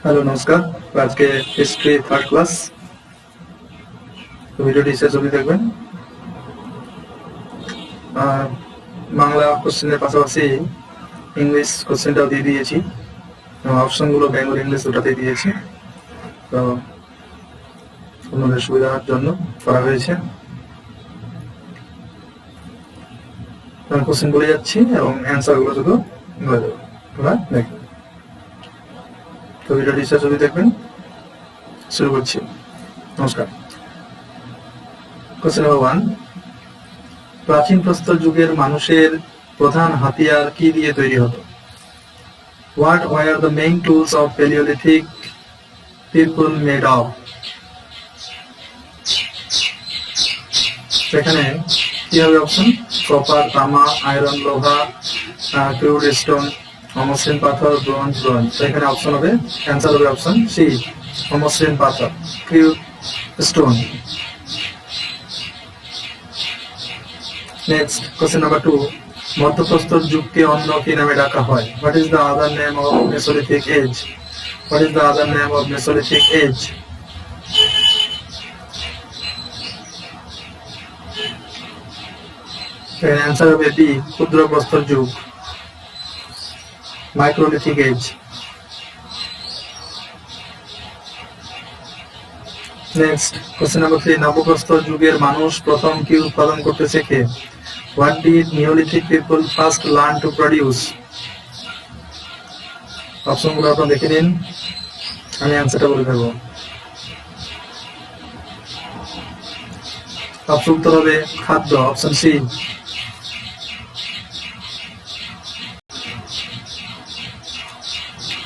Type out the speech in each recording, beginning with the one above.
Hello নমস্কার। আজকে history third class. ভিডিওটি শেষ অবধি দেখবেন। বাংলা কোশ্চেনের পাশাপাশি ইংলিশ কোশ্চেনটাও দিয়ে দিয়েছি, অপশনগুলো বেঙ্গল ইংলিশ দুটাতেই দিয়েছি, তো আপনাদের সুবিধার জন্য করা হয়েছে। আমি কোশ্চেন বলে যাচ্ছি এবং অ্যান্সারগুলো শুধু বলে দেবো, দেখবেন। তো ভিডিওটি শেষ অবধি দেখবেন। শুরু করছি। নমস্কার। কোশ্চেন নাম্বার 1, প্রাচীন প্রস্তর যুগের মানুষের প্রধান হাতিয়ার কি দিয়ে তৈরি হতো? What were the main tools of Paleolithic people made of? সেখানে কি হবে অপশন? কপার, তামা, আয়রন, লোহা, ক্রুড স্টোন, অমসৃণ পাথর, ব্রোঞ্জ। সেখানে অপশন হবে, অ্যান্সার হবে অপশন সি, অমসৃণ পাথর, crude stone. Next question number 2, মধ্যপ্রস্তর যুগকে অন্য কি নামে ডাকা হয়? What is the other name of Mesolithic age? What is the other name of Mesolithic age? Answer হবে বি, ক্ষুদ্র প্রস্তর যুগ, microlithic age. Next question number 3, নবপ্রস্তর যুগের মানুষ প্রথম কি উৎপাদন করতে শেখে? What did Neolithic people first learn to produce? অপশনগুলো আপনারা দেখে নিন, আমি অ্যান্সারটা বলে দেবো। অপশন উত্তর হবে খাদ্য, option C.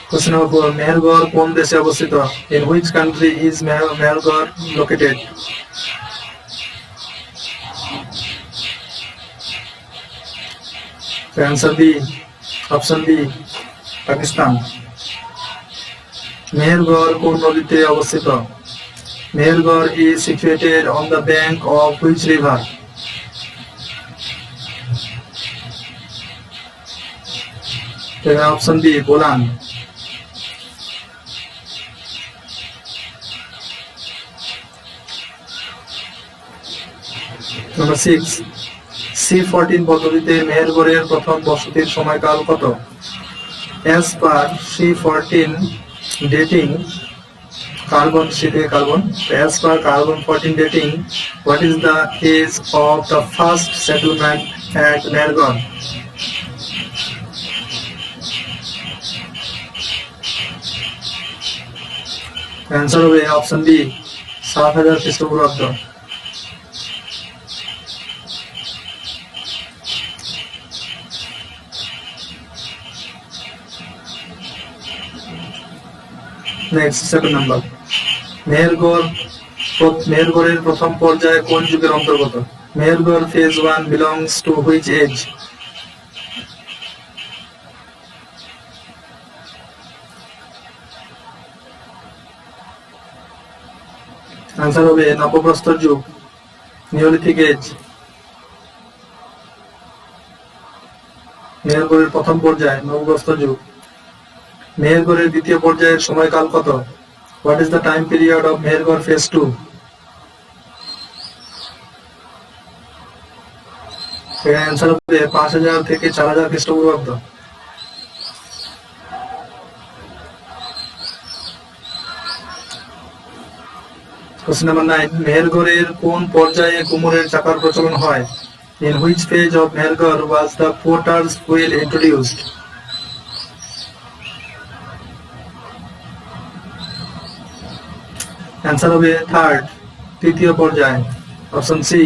Question number 4, Mehrgarh কোন দেশে অবস্থিত? In which country is Mehergarh located? Answer B, option B, Pakistan. Mehrgarh কোন নদীতে অবস্থিত? Mehrgarh is situated on the bank of which river? Option B, Bolan. Number 6, C14 পদ্ধতিতে মেহেরগড়ের প্রথম বসতির সময়কাল কত? As per C14 dating, carbon থেকে carbon, as per carbon 14 dating, what is the age of the first settlement at Mehergarh? Answer হবে option B, 7000 খ্রিস্টপূর্বাব্দ। Next 7 number, মেহেরগড়ের প্রথম পর্যায়ে কোন যুগের অন্তর্গত? Mehrgarh phase 1 belongs to which age? Answer হবে নবপ্রস্তর যুগ, নিওলিথিক এজ। মেহেরগড়ের প্রথম পর্যায়ে নবপ্রস্তর যুগ। মেহেরগড়ের দ্বিতীয় পর্যায়ের সময়কাল কত? What is the time period of Mehrgarh phase 2? এখানে অ্যান্সার হবে 5000 থেকে 4000 খ্রিস্টপূর্বাব্দ। কোশ্চেন নাম্বার 9, মেহেরগড়ের কোন পর্যায়ে কুমোরের চাকার প্রচলন হয়? In which phase of Mehergarh was the potter's wheel introduced? Answer হবে থার্ড, তৃতীয় পর্যায়ে, অপশন সি।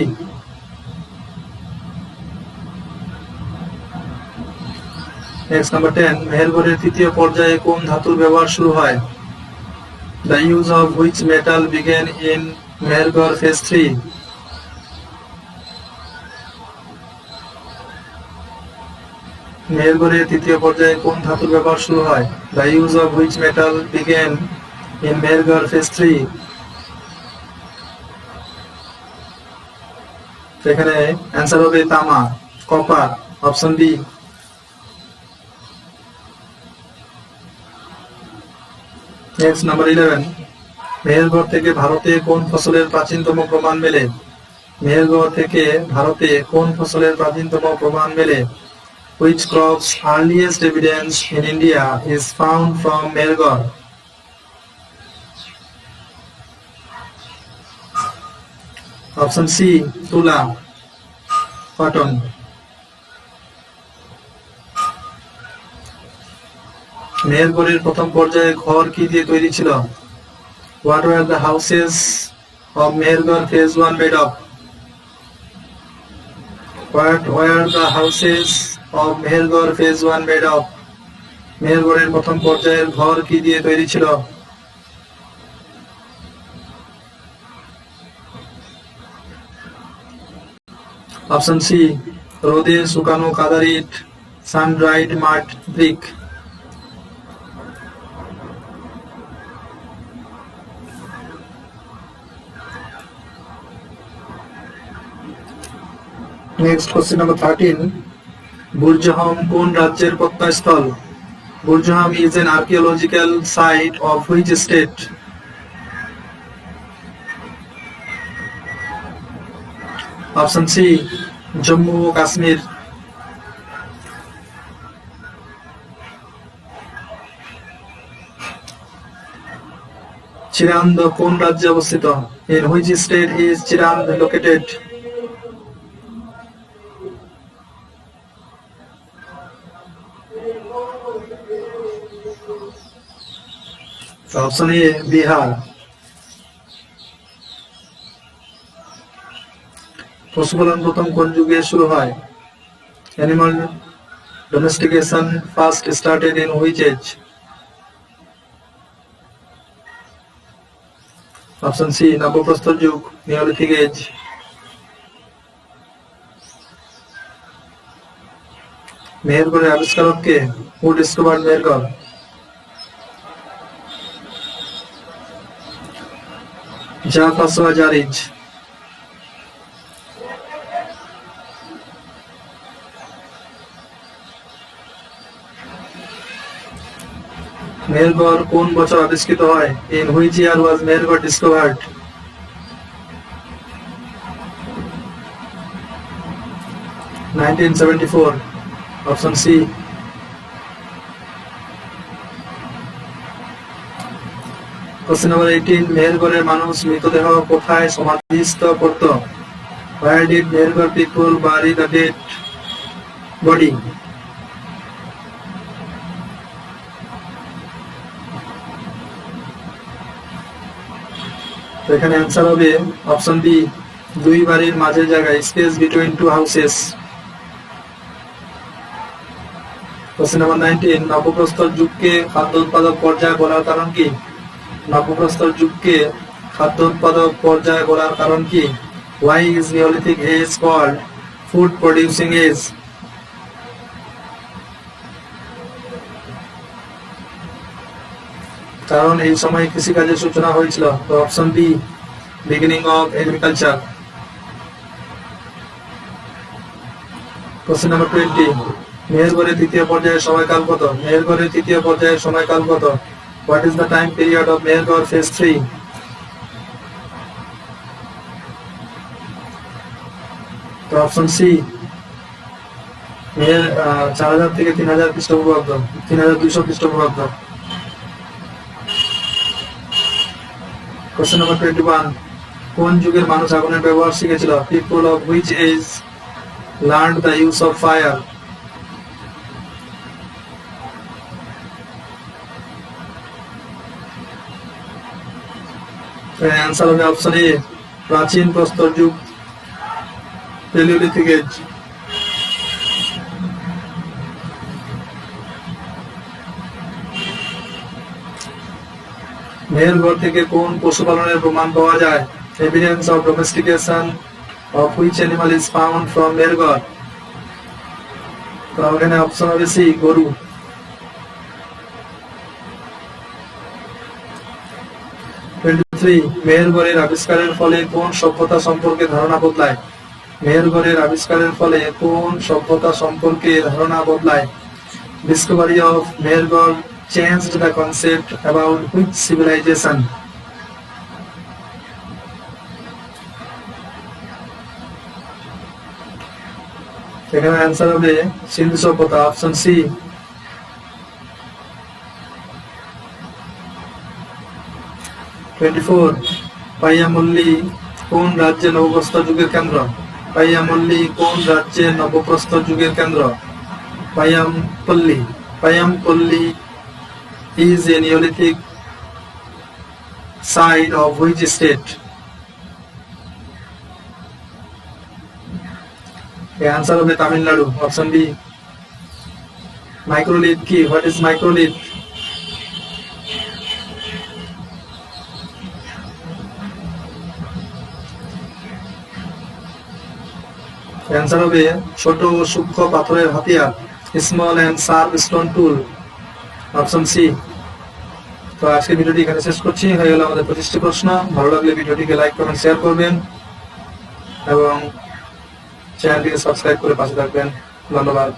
নেক্সট নাম্বার 10, মেহেরগড়ের তৃতীয় পর্যায়ে কোন ধাতুর ব্যবহার শুরু হয়? The use of which metal began in Mehergarh phase 3? মেহেরগড়ের তৃতীয় পর্যায়ে কোন ধাতুর ব্যবহার শুরু হয়? The use of which metal began in Mehergarh phase 3? এখানে অ্যান্সার হবে তামা, copper, option B. Next number 11, Mehrgarh থেকে ভারতে কোন ফসলের প্রাচীনতম প্রমাণ মেলে? মেহেরগড় থেকে ভারতে কোন ফসলের প্রাচীনতম প্রমাণ মেলে? Which crop's earliest evidence in India is found from Mehergarh? Option C, তুলা, cotton. মেহেরগড়ের প্রথম পর্যায়ে ঘর কি দিয়ে তৈরি ছিল? What were the houses of Mehergarh phase 1 made of? What were the houses of Mehergarh phase 1 made of? মেহেরগড়ের প্রথম পর্যায়ের ঘর কি দিয়ে তৈরি ছিল? অপশন সি, রোদে শুকানো কাদার ইট, sun dried mud brick. Next question number 13, Burzahom কোন রাজ্যের প্রত্নস্থল? Burzahom is an archaeological site of which state? Option C, Jammu ও কাশ্মীর. চিরান্দ কোন রাজ্যে অবস্থিত? In which state is Chirand located? Option A, Bihar. পশুপালন প্রথম কোন যুগে শুরু হয়? Animal domestication first started in which age? Option C, নবপ্রস্তর যুগ, নিওলিথিক এজ. মেহেরগড়ের আবিষ্কারক কে? Who discovered Mehrgarh? জাফর জারিজ. মেহেরগড় কোন বছর আবিষ্কৃত হয়? In which year was Mehrgarh discovered? (1974). Option C. Question number 18, মেহেরগড়ের মানুষ মৃতদেহ কোথায় সমাধিস্থ করত? Where did Mehrgarh people bury the dead body? তো এখানে অ্যান্সার হবে অপশন বি, দুই বাড়ির মাঝের জায়গায়, space between two houses. Question number 19, নবপ্রস্তর যুগকে খাদ্য উৎপাদক পর্যায়ে বলার কারণ কি? নবপ্রস্তর যুগকে খাদ্য উৎপাদক পর্যায়ে বলার কারণ কি? Why is Neolithic age called food producing age? কারণ এই সময় কৃষিকাজের সূচনা হয়েছিল. তো option B, beginning of agriculture. Question number 20, মেহেরগড়ের তৃতীয় পর্যায়ের সময়কাল কত? মেহেরগড়ের তৃতীয় পর্যায়ের সময়কাল কত? What is the time period of Mehergarh phase 3? তো অপশন সি, 4000 থেকে 3000 খ্রিস্টপূর্বাব্দ, 3200 খ্রিস্টপূর্বাব্দ. কোশ্চেন নাম্বার 21, কোন যুগের মানুষ আগুনের ব্যবহার শিখেছিল? People of which age learned the use of fire? Answer হবে অপশন এ, প্রাচীন প্রস্তর যুগ, প্যালিওলিথিক এজ. মেহেরগড় থেকে কোন পশুপালনের প্রমাণ পাওয়া যায়? Evidence of domestication of which animal is found from Mehrgarh? তো এখানে অপশন হবে সি, গরু. মেহেরগড়ের আবিষ্কারের ফলে কোন সভ্যতা সম্পর্কে ধারণা বদলায়? মেহেরগড়ের আবিষ্কারের ফলে কোন সভ্যতা সম্পর্কে ধারণা বদলায়? Discovery of Mehrgarh changed the concept about which civilization? এখানে অ্যান্সার হবে সিন্ধু সভ্যতা, অপশন সি। 24 পাইয়ামল্লী কোন রাজ্যে নবপ্রস্তর যুগের কেন্দ্র? পাইয়ামল্লী কোন রাজ্যে নবপ্রস্তর যুগের কেন্দ্র? পাইয়ামপল্লী is a Neolithic site of which state? The answer হবে তামিলনাড়ু, অপশন বি। মাইক্রোলিথ কি? What is microlith? অ্যান্সার হবে ছোট ও সূক্ষ্ম পাথরের হাতিয়ার, small and sharp stone tool, option C. তো আজকে ভিডিওটি এখানে শেষ করছি। হয়ে গেল আমাদের 25টি প্রশ্ন। ভালো লাগলে ভিডিওটিকে লাইক কমেন্ট শেয়ার করবেন এবং চ্যানেলটিকে সাবস্ক্রাইব করে পাশে থাকবেন। ধন্যবাদ।